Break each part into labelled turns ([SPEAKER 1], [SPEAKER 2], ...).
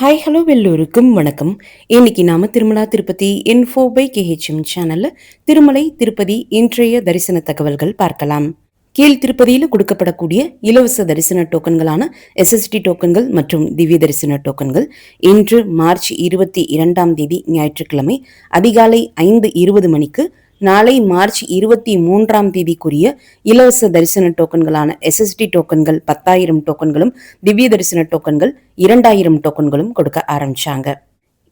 [SPEAKER 1] Hi hello எல்லோருக்கும் வணக்கம். இன்னைக்கு நாம திருமலா திருப்பதி இன்ஃபோ பை கேஹெச்எம் சேனல்ல திருமலை திருப்பதி இன்றைய தரிசன தகவல்கள் பார்க்கலாம். கீழ் திருப்பதியில் கொடுக்கப்படக்கூடிய இலவச தரிசன டோக்கன்களான எஸ்எஸ்டி டோக்கன்கள் மற்றும் திவ்ய தரிசன டோக்கன்கள் இன்று மார்ச் 22 ஞாயிற்றுக்கிழமை அதிகாலை 5:20 மணிக்கு, நாளை மார்ச் 23 இலவச தரிசன டோக்கன்களான எஸ்எஸ்டி டோக்கன்கள் 10,000 டோக்கன்களும் திவ்ய தரிசன டோக்கன்கள் 2,000 டோக்கன்களும் கொடுக்க ஆரம்பிச்சாங்க.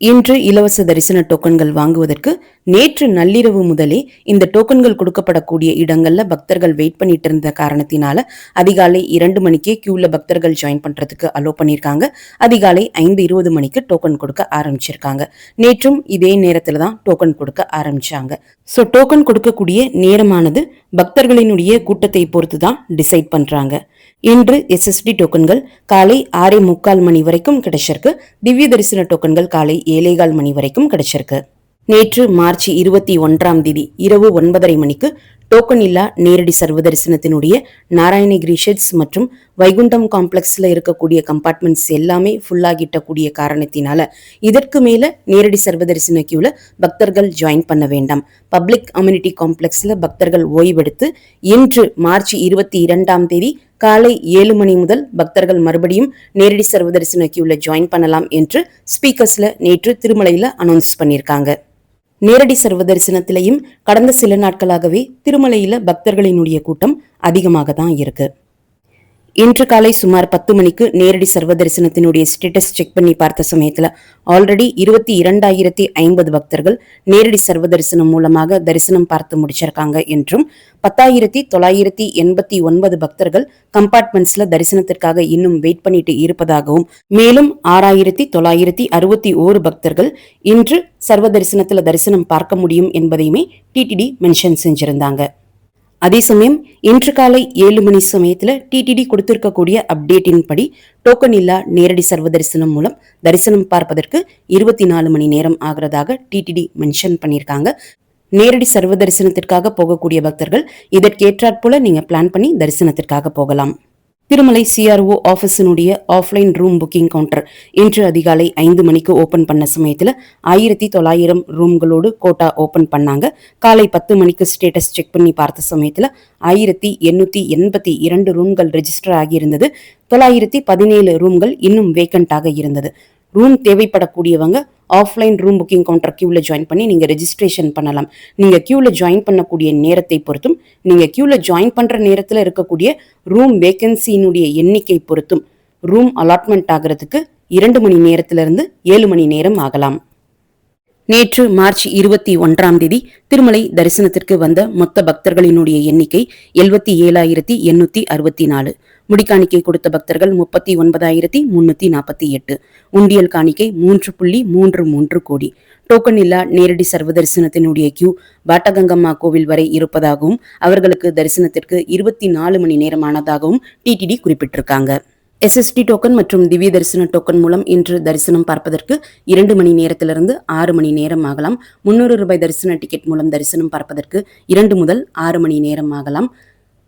[SPEAKER 1] இன்று இலவச தரிசன டோக்கன்கள் வாங்குவதற்கு நேற்று நள்ளிரவு முதலே இந்த டோக்கன்கள் கொடுக்கப்படக்கூடிய இடங்கள்ல பக்தர்கள் வெயிட் பண்ணிட்டு இருந்த காரணத்தினால அதிகாலை 2 மணிக்கே கியூல பக்தர்கள் ஜாயின் பண்றதுக்கு அலோ பண்ணியிருக்காங்க. அதிகாலை 5:20 மணிக்கு டோக்கன் கொடுக்க ஆரம்பிச்சிருக்காங்க. நேற்றும் இதே நேரத்துல தான் டோக்கன் கொடுக்க ஆரம்பிச்சாங்க. ஸோ டோக்கன் கொடுக்கக்கூடிய நேரமானது பக்தர்களினுடைய கூட்டத்தை பொறுத்து தான் டிசைட் பண்றாங்க. இன்று எஸ்எஸ்டி டோக்கன்கள் காலை 6:45 மணி வரைக்கும் கிடைச்சிருக்கு. திவ்ய தரிசன டோக்கன்கள் காலை 7:15 மணி வரைக்கும் கிடைச்சிருக்கு. நேற்று மார்ச் 21 இரவு 9:30 மணிக்கு டோக்கன் இல்லா நேரடி சர்வ தரிசனத்தினுடைய நாராயணகிரி ஷெட்ஸ் மற்றும் வைகுண்டம் காம்ப்ளெக்ஸ்ல இருக்கக்கூடிய கம்பார்ட்மெண்ட்ஸ் எல்லாமே ஃபுல்லாகிட்டக்கூடிய காரணத்தினால இதற்கு மேல நேரடி சர்வ தரிசன கியூல பக்தர்கள் ஜாயின் பண்ண வேண்டாம். பப்ளிக் அம்யூனிட்டி காம்ப்ளெக்ஸ்ல பக்தர்கள் ஓய்வெடுத்து இன்று மார்ச் 22 காலை 7 மணி முதல் பக்தர்கள் மறுபடியும் நேரடி சர்வ தரிசன கியூல ஜாயின் பண்ணலாம் என்று ஸ்பீக்கர்ஸ்ல நேற்று திருமலையில அனௌன்ஸ் பண்ணியிருக்காங்க. நேரடி சர்வ தரிசனத்திலையும் கடந்த சில நாட்களாகவே திருமலையில பக்தர்களினுடைய கூட்டம் அதிகமாக தான் இருக்கு. இன்று காலை சுமார் 10 மணிக்கு நேரடி சர்வ தரிசனத்தினுடைய ஸ்டேட்டஸ் செக் பண்ணி பார்த்த சமயத்துல ஆல்ரெடி 22,050 பக்தர்கள் நேரடி சர்வ தரிசனம் மூலமாக தரிசனம் பார்த்து முடிச்சிருக்காங்க என்றும் 10,989 பக்தர்கள் கம்பார்ட்மெண்ட்ஸ்ல தரிசனத்திற்காக இன்னும் வெயிட் பண்ணிட்டு இருப்பதாகவும், மேலும் 6,961 பக்தர்கள் இன்று சர்வ தரிசனத்துல தரிசனம் பார்க்க முடியும் என்பதையுமே டிடிடி மென்ஷன் செஞ்சிருந்தாங்க. அதே சமயம் இன்று காலை 7 மணி சமயத்துல டிடிடி கொடுத்திருக்கக்கூடிய அப்டேட்டின் படி டோக்கன் இல்லா நேரடி சர்வ தரிசனம் மூலம் தரிசனம் பார்ப்பதற்கு 24 மணி நேரம் ஆகிறதாக டிடிடி மென்ஷன் பண்ணியிருக்காங்க. நேரடி சர்வ தரிசனத்திற்காக போகக்கூடிய பக்தர்கள் இதற்கேற்றாற்போல நீங்க பிளான் பண்ணி தரிசனத்திற்காக போகலாம். திருமலை சிஆர்ஓ ஆபீஸினுடைய ஆஃப்லைன் ரூம் புக்கிங் கவுண்டர் இன்று அதிகாலை 5 மணிக்கு ஓபன் பண்ண சமயத்துல 1,900 ரூம்களோடு கோட்டா ஓபன் பண்ணாங்க. காலை 10 மணிக்கு ஸ்டேட்டஸ் செக் பண்ணி பார்த்த சமயத்துல 1,882 ரூம்கள் ரெஜிஸ்டர் ஆகியிருந்தது. 917 ரூம்கள் இன்னும் வேக்கண்டாக இருந்தது. ரூம் தேவைப்படக்கூடியவங்க ஆஃப்லைன் ரூம் புக்கிங் கவுண்டர் கியூல ஜாயின் பண்ணி நீங்க ரெஜிஸ்ட்ரேஷன் பண்ணலாம். நீங்க கியூல ஜாயின் பண்ணக்கூடிய நேரத்தை பொறுத்தும், நீங்க கியூல ஜாயின் பண்ற நேரத்துல இருக்கக்கூடிய ரூம் வேகன்சியினுடைய எண்ணிக்கை பொறுத்தும் ரூம் அலாட்மெண்ட் ஆகிறதுக்கு 2 மணி நேரத்திலிருந்து 7 மணி நேரம் ஆகலாம். நேற்று மார்ச் 21 திருமலை தரிசனத்திற்கு வந்த மொத்த பக்தர்களினுடைய எண்ணிக்கை 77,864. முடிக்காணிக்கை கொடுத்த பக்தர்கள் 39,348. உண்டியல் காணிக்கை 3.33 கோடி. டோக்கன் இல்லா நேரடி சர்வ தரிசனத்தினுடைய கியூ பாட்டகங்கம்மா கோவில் வரை இருப்பதாகவும் அவர்களுக்கு தரிசனத்திற்கு 24 மணி நேரமானதாகவும் டிடிடி குறிப்பிட்டிருக்காங்க. எஸ்எஸ்டி டோக்கன் மற்றும் திவ்ய தரிசன டோக்கன் மூலம் இன்று தரிசனம் பார்ப்பதற்கு 2 மணி நேரத்திலிருந்து 6 மணி நேரம் ஆகலாம். 300 ரூபாய் தரிசன டிக்கெட் மூலம் தரிசனம் பார்ப்பதற்கு 2 முதல் 6 மணி நேரம் ஆகலாம்.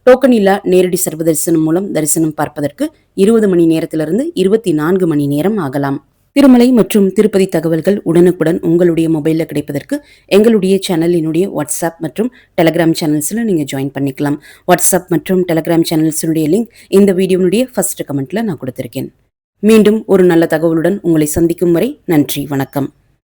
[SPEAKER 1] டோக்கன் இல்லா நேரடி சர்வ தரிசனம் மூலம் தரிசனம் பார்ப்பதற்கு 20 மணி நேரத்திலிருந்து 24 மணி நேரம் ஆகலாம். திருமலை மற்றும் திருப்பதி தகவல்கள் உடனுக்குடன் உங்களுடைய மொபைலில் கிடைப்பதற்கு எங்களுடைய சேனலினுடைய வாட்ஸ்அப் மற்றும் டெலிகிராம் சேனல்ஸில் நீங்கள் ஜாயின் பண்ணிக்கலாம். வாட்ஸ்அப் மற்றும் டெலிகிராம் சேனல்ஸினுடைய லிங்க் இந்த வீடியோனுடைய ஃபர்ஸ்ட் கமெண்ட்ல நான் கொடுத்திருக்கேன். மீண்டும் ஒரு நல்ல தகவலுடன் உங்களை சந்திக்கும் வரை நன்றி, வணக்கம்.